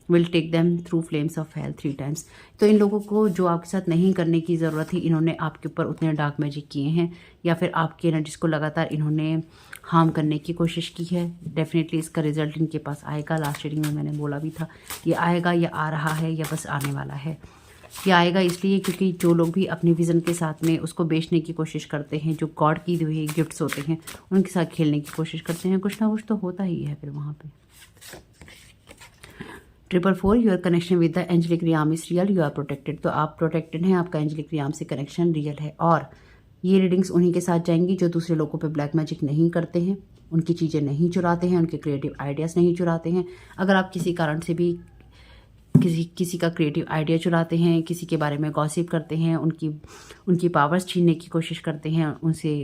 will take them through flames of hell 3 times. तो इन लोगों को जो आपके साथ नहीं करने की ज़रूरत थी, इन्होंने आपके ऊपर उतने डार्क मैजिक किए हैं या फिर आपकी एनर्जीज को लगातार इन्होंने हार्म करने की कोशिश की है। डेफिनेटली इसका रिजल्ट इनके पास आएगा। लास्ट रीडिंग में मैंने बोला भी था, ये आएगा, या आ रहा है, या बस आने वाला है। ये आएगा इसलिए क्योंकि जो लोग भी अपने विज़न के साथ में उसको बेचने की कोशिश करते हैं, जो गॉड की हुई गिफ्ट्स होते हैं उनके साथ खेलने की कोशिश करते हैं, कुछ ना कुछ तो होता ही है फिर वहाँ पे। 444, your connection with the angelic realm is real, you are protected. तो आप प्रोटेक्टेड हैं, आपका एंजेलिक रियाम से कनेक्शन रियल है। और ये रीडिंग्स उन्हीं के साथ जाएंगी जो दूसरे लोगों पे ब्लैक मैजिक नहीं करते हैं, उनकी चीज़ें नहीं चुराते हैं, उनके क्रिएटिव आइडियाज़ नहीं चुराते हैं। अगर आप किसी कारण से भी किसी का क्रिएटिव आइडिया चुराते हैं, किसी के बारे में गॉसिप करते हैं, उनकी पावर्स छीनने की कोशिश करते हैं, उनसे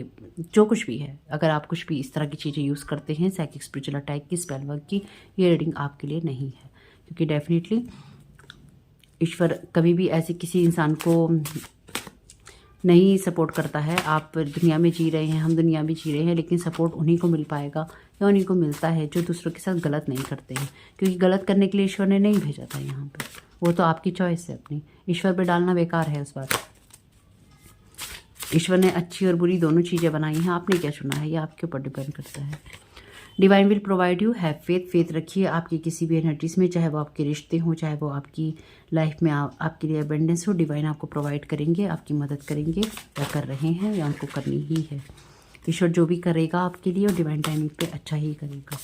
जो कुछ भी है, अगर आप कुछ भी इस तरह की चीज़ें यूज़ करते हैं, साइकिक स्पिरिचुअल अटैक की, स्पेल वर्क की, ये रीडिंग आपके लिए नहीं है। क्योंकि डेफिनेटली ईश्वर कभी भी ऐसे किसी इंसान को नहीं सपोर्ट करता है। आप दुनिया में जी रहे हैं, हम दुनिया में जी रहे हैं, लेकिन सपोर्ट उन्हीं को मिल पाएगा या उन्हीं को मिलता है जो दूसरों के साथ गलत नहीं करते हैं। क्योंकि गलत करने के लिए ईश्वर ने नहीं भेजा था यहाँ पे, वो तो आपकी चॉइस है अपनी। ईश्वर पे डालना बेकार है उस बात। ईश्वर ने अच्छी और बुरी दोनों चीज़ें बनाई हैं, आपने क्या चुना है ये आपके ऊपर डिपेंड करता है। Divine will provide you, have faith रखिए आपकी किसी भी एनर्जीज में, चाहे वो आपके रिश्ते हों, चाहे वो आपकी लाइफ में आपके लिए अबेंडेंस हो। डिवाइन आपको प्रोवाइड करेंगे, आपकी मदद करेंगे, या कर रहे हैं या उनको करनी ही है। ईश्वर जो भी करेगा आपके लिए और डिवाइन टाइमिंग पे अच्छा ही करेगा।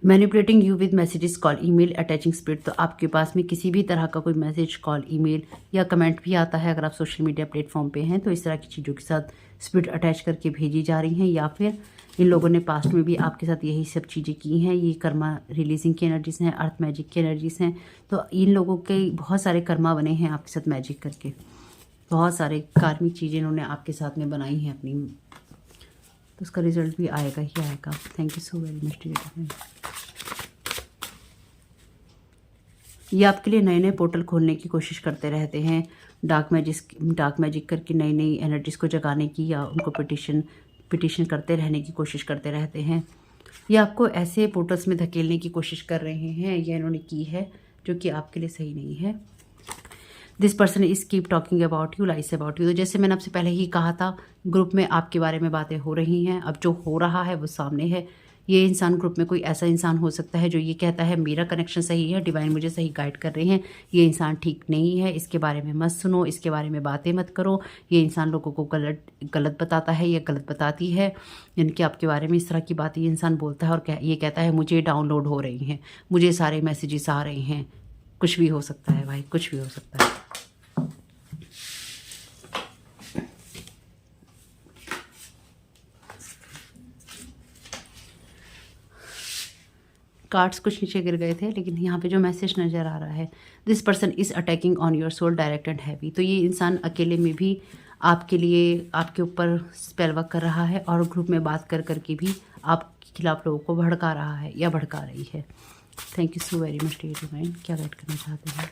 Manipulating you with messages, call, email, attaching spirit. तो आपके पास में किसी भी तरह का कोई मैसेज, कॉल, ईमेल या कमेंट भी आता है, अगर आप सोशल मीडिया प्लेटफॉर्म पे हैं, तो इस तरह की चीज़ों के साथ स्पिरिट अटैच करके भेजी जा रही हैं, या फिर इन लोगों ने पास्ट में भी आपके साथ यही सब चीज़ें की हैं। ये कर्मा रिलीजिंग की एनर्जीज हैं, अर्थ मैजिक की एनर्जीज हैं। तो इन लोगों के बहुत सारे कर्मा बने हैं आपके साथ मैजिक करके, बहुत सारे कार्मिक चीज़ें इन्होंने आपके साथ में बनाई हैं अपनी, तो उसका रिजल्ट भी आएगा ही आएगा। Thank you so very much. ये आपके लिए नए नए पोर्टल खोलने की कोशिश करते रहते हैं, डार्क मैजिक करके नई नई एनर्जीज को जगाने की, या उनको पिटिशन करते रहने की कोशिश करते रहते हैं। ये आपको ऐसे पोर्टल्स में धकेलने की कोशिश कर रहे हैं, ये इन्होंने की है, जो कि आपके लिए सही नहीं है। This person is keep talking about you, lies about you. तो जैसे मैंने आपसे पहले ही कहा था, ग्रुप में आपके बारे में बातें हो रही हैं। अब जो हो रहा है वो सामने है। ये इंसान ग्रुप में कोई ऐसा इंसान हो सकता है जो ये कहता है मेरा कनेक्शन सही है, डिवाइन मुझे सही गाइड कर रहे हैं, ये इंसान ठीक नहीं है, इसके बारे में मत सुनो, इसके बारे में बातें मत करो, ये इंसान लोगों को गलत बताता है या गलत बताती है। इनके आपके बारे में इस तरह की बातें ये इंसान बोलता है और ये कहता है मुझे डाउनलोड हो रही हैं, मुझे सारे मैसेजेस आ रहे हैं। कुछ भी हो सकता है भाई, कुछ भी हो सकता है। कार्ड्स कुछ नीचे गिर गए थे, लेकिन यहाँ पे जो मैसेज नज़र आ रहा है, this person is attacking on your soul direct and heavy. तो ये इंसान अकेले में भी आपके लिए, आपके ऊपर स्पेल वर्क कर रहा है, और ग्रुप में बात कर करके भी आपके खिलाफ लोगों को भड़का रहा है या भड़का रही है। Thank you so very much divine. क्या गाइड करना चाहते हैं?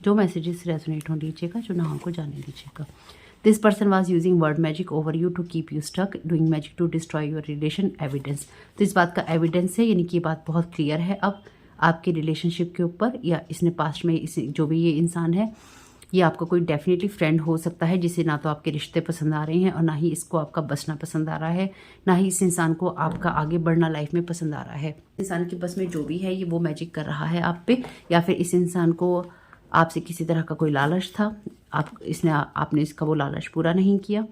जो मैसेजेस रेजोनेट हो लीजिएगा, जो ना हो को जाने दीजिएगा। This person was using word magic over you to keep you stuck, doing magic to destroy your relation, evidence. तो इस बात का एविडेंस है, यानी कि ये बात बहुत क्लियर है अब आपके रिलेशनशिप के ऊपर, या इसने पास्ट में इस जो भी ये इंसान है, ये आपका कोई डेफिनेटली फ्रेंड हो सकता है जिसे ना तो आपके रिश्ते पसंद आ रहे हैं और ना ही इसको आपका बसना पसंद आ रहा है, ना ही इस इंसान को आपका आगे बढ़ना लाइफ में पसंद आ रहा है। इंसान के बस में जो भी है ये वो मैजिक कर रहा है आप पे, या फिर इस इंसान को आपसे किसी तरह का कोई लालच था, आपने इसका वो लालच पूरा नहीं किया।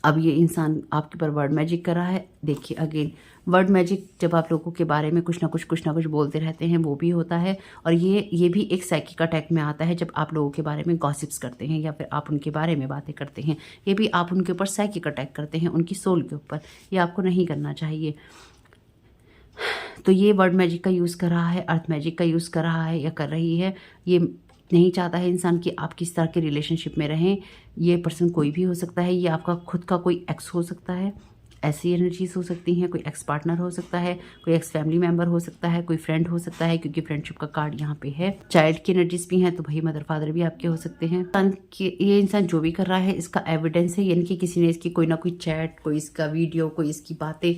अब ये इंसान आपके ऊपर वर्ड मैजिक कर रहा है। देखिए अगेन, वर्ड मैजिक जब आप लोगों के बारे में कुछ ना कुछ बोलते रहते हैं वो भी होता है, और ये भी एक साइकिक अटैक में आता है जब आप लोगों के बारे में गॉसिप्स करते हैं या फिर आप उनके बारे में बातें करते हैं। ये भी आप उनके ऊपर साइकिक अटैक करते हैं, उनकी सोल के ऊपर। ये आपको नहीं करना चाहिए। तो ये वर्ड मैजिक का यूज़ कर रहा है, अर्थ मैजिक का यूज़ कर रहा है या कर रही है। ये नहीं चाहता है इंसान कि आप किस तरह के रिलेशनशिप में रहें। ये पर्सन कोई भी हो सकता है, ये आपका खुद का कोई एक्स हो सकता है, ऐसी एनर्जीज हो सकती हैं। कोई एक्स पार्टनर हो सकता है, कोई एक्स फैमिली मेंबर हो सकता है, कोई फ्रेंड हो सकता है, क्योंकि फ्रेंडशिप का कार्ड यहाँ पे है। चाइल्ड की एनर्जीज भी हैं, तो भाई मदर फादर भी आपके हो सकते हैं। ये इंसान जो भी कर रहा है इसका एविडेंस है, यानी कि किसी ने इसकी कोई ना कोई चैट, कोई इसका वीडियो, कोई इसकी बातें,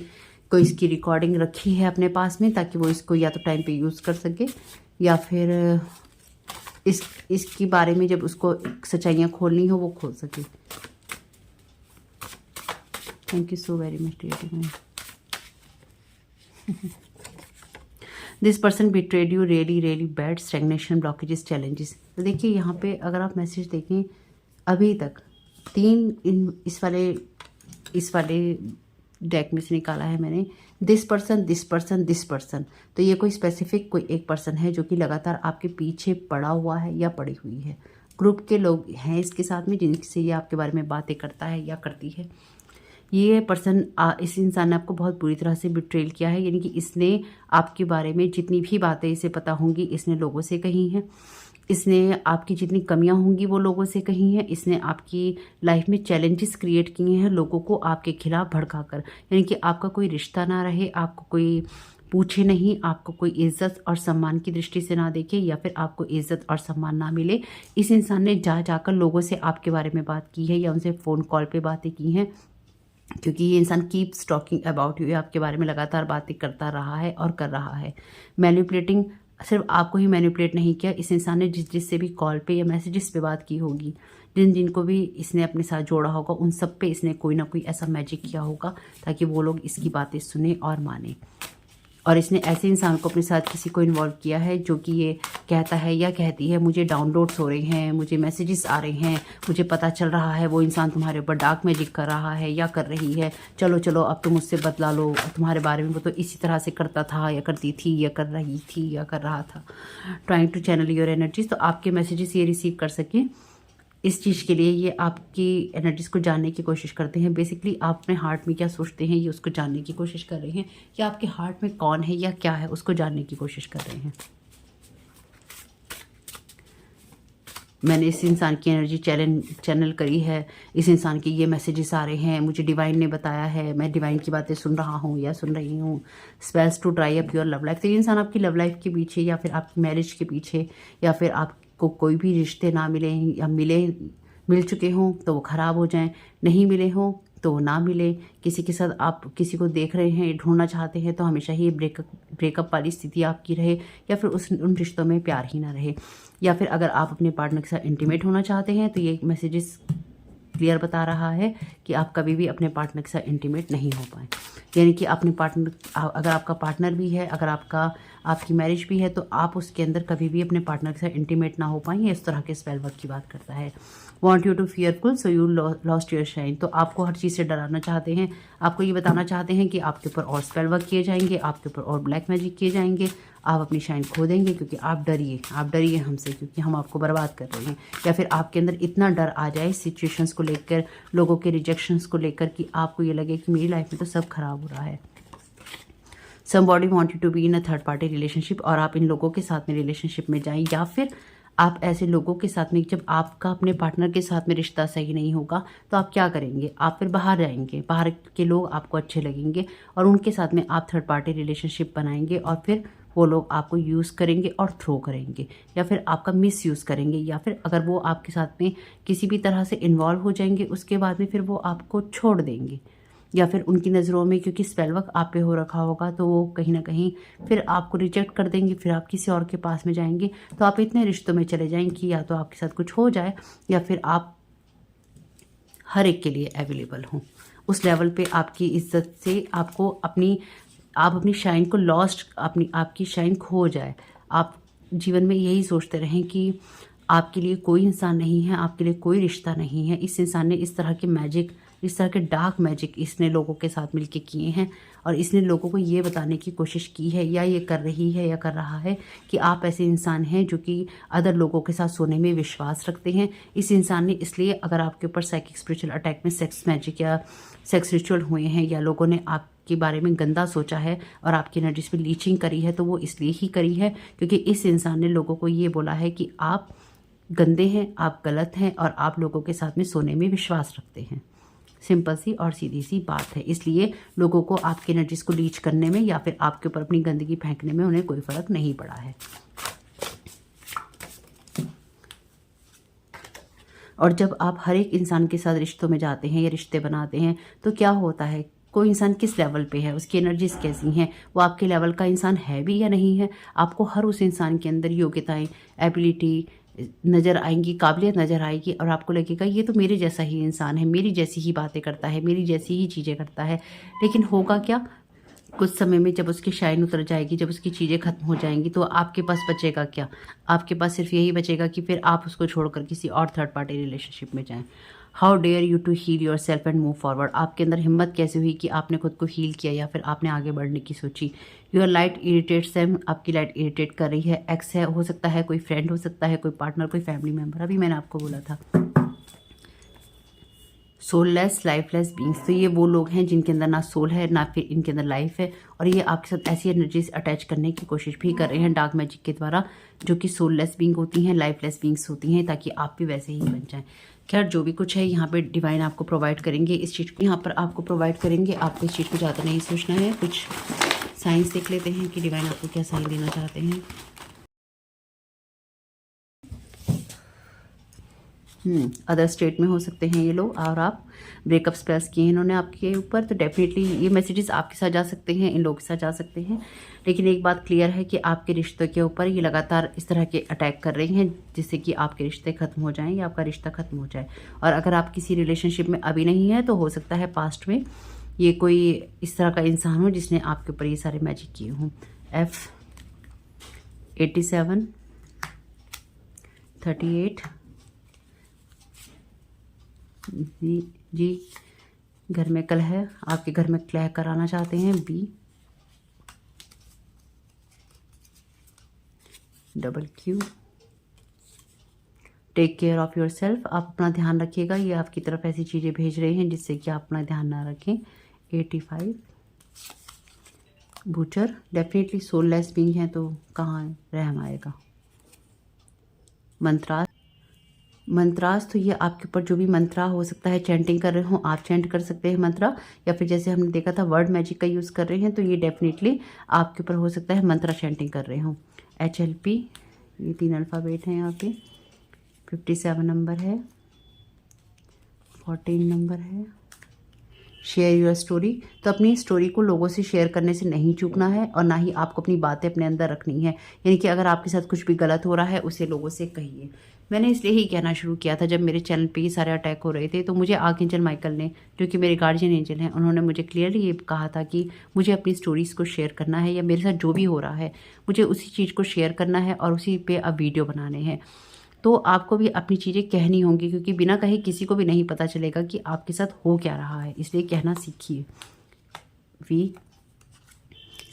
कोई इसकी रिकॉर्डिंग रखी है अपने पास में, ताकि वो इसको या तो टाइम पे यूज़ कर सके या फिर इसके बारे में जब उसको सच्चाइयाँ खोलनी हो वो खोल सके। Thank you so very much creative. This person betrayed you really really bad, stagnation, blockages, challenges. तो देखिए यहाँ पे अगर आप मैसेज देखें, अभी तक 3 इस वाले डेक में से निकाला है मैंने, this person, this person, this person. तो ये कोई स्पेसिफिक कोई एक पर्सन है जो कि लगातार आपके पीछे पड़ा हुआ है या पड़ी हुई है। ग्रुप के लोग हैं इसके साथ में जिनसे ये आपके बारे में बातें करता है या करती है। ये पर्सन इस इंसान ने आपको बहुत बुरी तरह से बिट्रेल किया है, यानी कि इसने आपके बारे में जितनी भी बातें इसे पता होंगी इसने लोगों से कही हैं। इसने आपकी जितनी कमियां होंगी वो लोगों से कही हैं। इसने आपकी लाइफ में चैलेंजेस क्रिएट किए हैं लोगों को आपके खिलाफ भड़काकर, यानी कि आपका कोई रिश्ता ना रहे, आपको कोई पूछे नहीं, आपको कोई इज्जत और सम्मान की दृष्टि से ना देखे, या फिर आपको इज्जत और सम्मान ना मिले। इस इंसान ने जाकर लोगों से आपके बारे में बात की है या उनसे फ़ोन कॉल पे बातें की हैं, क्योंकि ये इंसान कीप्स टॉकिंग अबाउट यू, आपके बारे में लगातार बातें करता रहा है और कर रहा है। मैनिपुलेटिंग, सिर्फ आपको ही मैनिपुलेट नहीं किया, इस इंसान ने जिससे भी कॉल पे या मैसेजेस पे बात की होगी, जिनको भी इसने अपने साथ जोड़ा होगा, उन सब पे इसने कोई ना कोई ऐसा मैजिक किया होगा ताकि वो लोग इसकी बातें सुने और माने। और इसने ऐसे इंसान को अपने साथ किसी को इन्वॉल्व किया है जो कि ये कहता है या कहती है, मुझे डाउनलोड्स हो रहे हैं, मुझे मैसेजेस आ रहे हैं, मुझे पता चल रहा है वो इंसान तुम्हारे ऊपर डार्क मैजिक कर रहा है या कर रही है, चलो चलो अब तुम मुझसे बदला लो, तुम्हारे बारे में वो तो इसी तरह से करता था या करती थी या कर रही थी या कर रहा था। Trying to channel your energies, तो आपके मैसेजेस ये रिसीव कर सकें, इस चीज़ के लिए ये आपकी एनर्जीज को जानने की कोशिश करते हैं। बेसिकली आप अपने हार्ट में क्या सोचते हैं ये उसको जानने की कोशिश कर रहे हैं, या आपके हार्ट में कौन है या क्या है उसको जानने की कोशिश कर रहे हैं। मैंने इस इंसान की एनर्जी चैनल करी है, इस इंसान के ये मैसेजेस आ रहे हैं, मुझे डिवाइन ने बताया है, मैं डिवाइन की बातें सुन रहा हूँ या सुन रही हूँ। Spells to dry up your love life, तो ये इंसान आपकी लव लाइफ के पीछे या फिर आपकी मैरिज के पीछे, या फिर आपको कोई भी रिश्ते ना मिले या मिल चुके हों तो वो ख़राब हो जाएं, नहीं मिले हों तो ना मिले, किसी के साथ आप किसी को देख रहे हैं, ढूंढना चाहते हैं, तो हमेशा ही ब्रेकअप वाली स्थिति आपकी रहे, या फिर उन रिश्तों में प्यार ही ना रहे। या फिर अगर आप अपने पार्टनर के साथ इंटीमेट होना चाहते हैं तो ये मैसेजेस क्लियर बता रहा है कि आप कभी भी अपने पार्टनर के साथ इंटीमेट नहीं हो पाए, यानी कि अपने पार्टनर, अगर आपका पार्टनर भी है, अगर आपकी मैरिज भी है, तो आप उसके अंदर कभी भी अपने पार्टनर के साथ इंटीमेट ना हो पाए, इस तरह के स्पेल वर्क की बात करता है। Want you to fearful so you lost your shine, तो आपको हर चीज़ से डराना चाहते हैं, आपको ये बताना चाहते हैं कि आपके ऊपर और स्पेल वर्क किए जाएंगे, आपके ऊपर और ब्लैक मैजिक किए जाएंगे, आप अपनी शाइन खो देंगे, क्योंकि आप डरिए हमसे, क्योंकि हम आपको बर्बाद कर रहे हैं। या फिर आपके अंदर इतना डर आ जाए सिचुएशंस को लेकर, लोगों के रिजेक्शंस को लेकर, कि आपको ये लगे कि मेरी लाइफ में तो सब खराब हो रहा है। Somebody want you to be in a third party relationship, और आप इन लोगों के साथ में रिलेशनशिप में जाएं, या फिर आप ऐसे लोगों के साथ में, जब आपका अपने पार्टनर के साथ में रिश्ता सही नहीं होगा तो आप क्या करेंगे, आप फिर बाहर जाएंगे, बाहर के लोग आपको अच्छे लगेंगे और उनके साथ में आप थर्ड पार्टी रिलेशनशिप बनाएंगे, और फिर वो लोग आपको यूज़ करेंगे और थ्रो करेंगे, या फिर आपका मिस यूज़ करेंगे, या फिर अगर वो आपके साथ में किसी भी तरह से इन्वॉल्व हो जाएंगे उसके बाद में फिर वो आपको छोड़ देंगे, या फिर उनकी नज़रों में क्योंकि स्पेल वर्क आप पे हो रखा होगा तो वो कहीं ना कहीं फिर आपको रिजेक्ट कर देंगे, फिर आप किसी और के पास में जाएंगे, तो आप इतने रिश्तों में चले जाएंगे कि या तो आपके साथ कुछ हो जाए या फिर आप हर एक के लिए अवेलेबल हों। उस लेवल पे आपकी इज्जत से आपको आप अपनी शाइन को लॉस्ट, आपकी शाइन खो जाए। आप जीवन में यही सोचते रहें कि आपके लिए कोई इंसान नहीं है, आपके लिए कोई रिश्ता नहीं है। इस इंसान ने इस तरह के मैजिक, इस तरह के डार्क मैजिक इसने लोगों के साथ मिलके किए हैं और इसने लोगों को ये बताने की कोशिश की है या ये कर रही है या कर रहा है कि आप ऐसे इंसान हैं जो कि अदर लोगों के साथ सोने में विश्वास रखते हैं। इस इंसान ने इसलिए अगर आपके ऊपर साइकिक स्पिरिचुअल अटैक में सेक्स मैजिक या सेक्स रिचुअल हुए हैं या लोगों ने आपके बारे में गंदा सोचा है और आपकी एनर्जीज में लीचिंग करी है, तो वो इसलिए ही करी है क्योंकि इस इंसान ने लोगों को ये बोला है कि आप गंदे हैं, आप गलत हैं और आप लोगों के साथ में सोने में विश्वास रखते हैं। सिंपल सी और सीधी सी बात है। इसलिए लोगों को आपकी एनर्जीज को लीच करने में या फिर आपके ऊपर अपनी गंदगी फेंकने में उन्हें कोई फर्क नहीं पड़ा है। और जब आप हर एक इंसान के साथ रिश्तों में जाते हैं या रिश्ते बनाते हैं तो क्या होता है, कोई इंसान किस लेवल पे है, उसकी एनर्जीज कैसी हैं, वो आपके लेवल का इंसान है भी या नहीं है, आपको हर उस इंसान के अंदर योग्यताएं, एबिलिटी नज़र आएंगी, काबिलियत नज़र आएगी और आपको लगेगा ये तो मेरे जैसा ही इंसान है, मेरी जैसी ही बातें करता है, मेरी जैसी ही चीज़ें करता है। लेकिन होगा क्या, कुछ समय में जब उसकी शाइन उतर जाएगी, जब उसकी चीज़ें ख़त्म हो जाएंगी तो आपके पास बचेगा क्या? आपके पास सिर्फ यही बचेगा कि फिर आप उसको छोड़कर किसी और थर्ड पार्टी रिलेशनशिप में जाएं। How dare you to heal yourself and move forward. आपके अंदर हिम्मत कैसे हुई कि आपने खुद को हील किया या फिर आपने आगे बढ़ने की सोची। योर लाइट इरिटेट्स देम, आपकी लाइट इरिटेट कर रही है। एक्स है, हो सकता है कोई फ्रेंड, हो सकता है कोई पार्टनर, कोई फैमिली मेम्बर, अभी मैंने आपको बोला था। सोललेस लाइफलेस बींग्स, तो ये वो लोग हैं जिनके अंदर ना सोल है ना फिर इनके अंदर लाइफ है और ये आपके साथ ऐसी एनर्जीज अटैच करने की कोशिश भी कर रहे हैं डार्क मैजिक के द्वारा, जो कि सोललेस बींग होती हैं, लाइफलेस बींग्स होती हैं, ताकि आप भी वैसे ही बन जाएं। खैर जो भी कुछ है यहाँ पे डिवाइन आपको प्रोवाइड करेंगे, इस चीज़ को यहाँ पर आपको प्रोवाइड करेंगे। आपको इस चीज़ को ज़्यादा नहीं सोचना है। कुछ साइंस देख लेते हैं कि डिवाइन आपको क्या साइन देना चाहते हैं। अदर स्टेट में हो सकते हैं ये लोग और आप ब्रेकअप स्पेल्स किए हैं इन्होंने आपके ऊपर, तो डेफिनेटली ये मैसेजेस आपके साथ जा सकते हैं, इन लोगों के साथ जा सकते हैं। लेकिन एक बात क्लियर है कि आपके रिश्तों के ऊपर ये लगातार इस तरह के अटैक कर रही हैं जिससे कि आपके रिश्ते ख़त्म हो जाएं या आपका रिश्ता ख़त्म हो जाए। और अगर आप किसी रिलेशनशिप में अभी नहीं है तो हो सकता है पास्ट में ये कोई इस तरह का इंसान हो जिसने आपके ऊपर ये सारे मैजिक किए हों। F87 38 जी घर में कलह है, आपके घर में कलह कराना चाहते हैं। BQQ take care of yourself, आप अपना ध्यान रखिएगा। ये आपकी तरफ ऐसी चीज़ें भेज रहे हैं जिससे कि आप अपना ध्यान ना रखें। 85 बूचर, डेफिनेटली सोललेस बीइंग है तो कहाँ रहम आएगा। मंत्रास, तो ये आपके ऊपर जो भी मंत्रा हो सकता है चैंटिंग कर रहे हो, आप चैंट कर सकते हैं मंत्रा, या फिर जैसे हमने देखा था वर्ड मैजिक का यूज़ कर रहे हैं, तो ये डेफिनेटली आपके ऊपर हो सकता है मंत्रा चैंटिंग कर रहे हो। HLP, ये 3 अल्फ़ाबेट हैं यहाँ पे। 57 नंबर है, 14 नंबर है। शेयर योर स्टोरी, तो अपनी स्टोरी को लोगों से शेयर करने से नहीं चूकना है और ना ही आपको अपनी बातें अपने अंदर रखनी है। यानी कि अगर आपके साथ कुछ भी गलत हो रहा है उसे लोगों से कहिए। मैंने इसलिए ही कहना शुरू किया था जब मेरे चैनल पे ये सारे अटैक हो रहे थे, तो मुझे आर्कएंजल माइकल ने, जो कि मेरे गार्जियन एंजल हैं, उन्होंने मुझे क्लियरली ये कहा था कि मुझे अपनी स्टोरीज़ को शेयर करना है या मेरे साथ जो भी हो रहा है मुझे उसी चीज़ को शेयर करना है और उसी पे अब वीडियो बनाने हैं। तो आपको भी अपनी चीज़ें कहनी होंगी क्योंकि बिना कहे किसी को भी नहीं पता चलेगा कि आपके साथ हो क्या रहा है, इसलिए कहना सीखिए।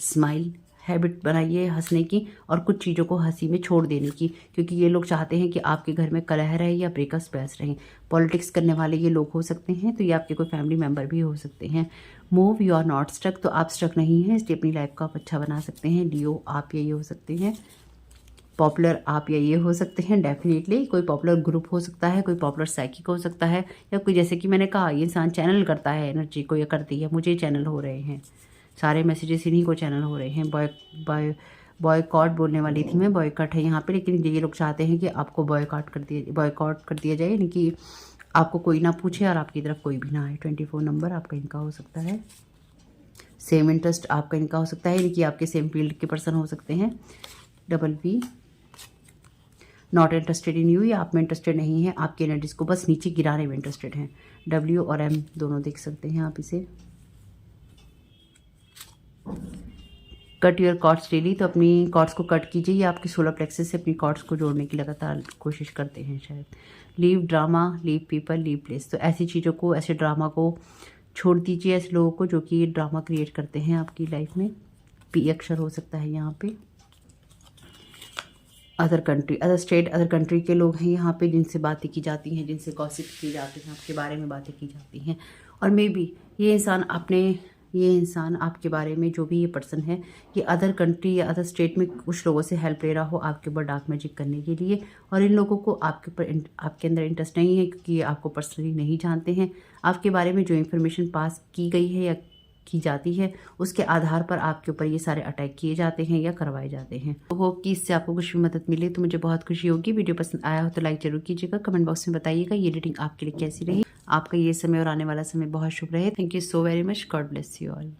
स्माइल हैबिट बनाइए हंसने की और कुछ चीज़ों को हंसी में छोड़ देने की, क्योंकि ये लोग चाहते हैं कि आपके घर में कलह रहे या ब्रेकअप स्पेस रहे। पॉलिटिक्स करने वाले ये लोग हो सकते हैं, तो ये आपके कोई फैमिली मेम्बर भी हो सकते हैं। Move, you are not stuck, तो आप स्टक नहीं हैं, इसलिए अपनी लाइफ को आप अच्छा बना सकते हैं। लियो, आप ये हो सकते हैं। पॉपुलर, आप ये हो सकते हैं। डेफिनेटली कोई पॉपुलर ग्रुप हो सकता है, कोई पॉपुलर साइकिक हो सकता है, या कोई जैसे कि मैंने कहा ये इंसान चैनल करता है एनर्जी को या करती है, मुझे चैनल हो रहे हैं सारे मैसेजेस, इन्हीं को चैनल हो रहे हैं। बॉयकॉट बोलने वाली थी मैं, बॉयकॉट है यहाँ पे, लेकिन ये लोग चाहते हैं कि आपको बॉयकॉट कर दिया जाए, यानी कि आपको कोई ना पूछे और आपकी तरफ कोई भी ना आए। 24 नंबर आपका इनका हो सकता है। सेम इंटरेस्ट आपका इनका हो सकता है, यानी कि आपके सेम फील्ड के पर्सन हो सकते हैं। Double B, not interested in you, या आप में इंटरेस्टेड नहीं है, आपकी एनर्जीज को बस नीचे गिराने में इंटरेस्टेड हैं। डब्ल्यू और एम दोनों देख सकते हैं आप इसे। कट योर कॉर्ड्स डेली, तो अपनी कॉर्ड्स को कट कीजिए, या आपके सोलर प्लेक्सस से अपनी कॉर्ड्स को जोड़ने की लगातार कोशिश करते हैं शायद। Leave drama, leave people, leave place, तो ऐसी चीज़ों को, ऐसे ड्रामा को छोड़ दीजिए, ऐसे लोगों को जो कि ड्रामा क्रिएट करते हैं आपकी लाइफ में। पी अक्षर हो सकता है यहाँ पे। Other country, other state, other country के लोग हैं यहाँ पे, जिनसे बातें की जाती हैं, जिनसे गॉसिप की जाती हैं, आपके बारे में बातें की जाती हैं। और मे बी ये इंसान आपके बारे में, जो भी ये पर्सन है, ये अदर कंट्री या अदर स्टेट में कुछ लोगों से हेल्प ले रहा हो आपके ऊपर डार्क मैजिक करने के लिए। और इन लोगों को आपके अंदर इंटरेस्ट नहीं है, क्योंकि ये आपको पर्सनली नहीं जानते हैं। आपके बारे में जो इन्फॉर्मेशन पास की गई है या की जाती है, उसके आधार पर आपके ऊपर ये सारे अटैक किए जाते हैं या करवाए जाते हैं। तो होप कि इससे आपको कुछ भी मदद मिले, तो मुझे बहुत खुशी होगी। वीडियो पसंद आया हो तो लाइक जरूर कीजिएगा, कमेंट बॉक्स में बताइएगा ये रीडिंग आपके लिए कैसी रही। आपका ये समय और आने वाला समय बहुत शुभ रहे। Thank you so very much. God bless you all.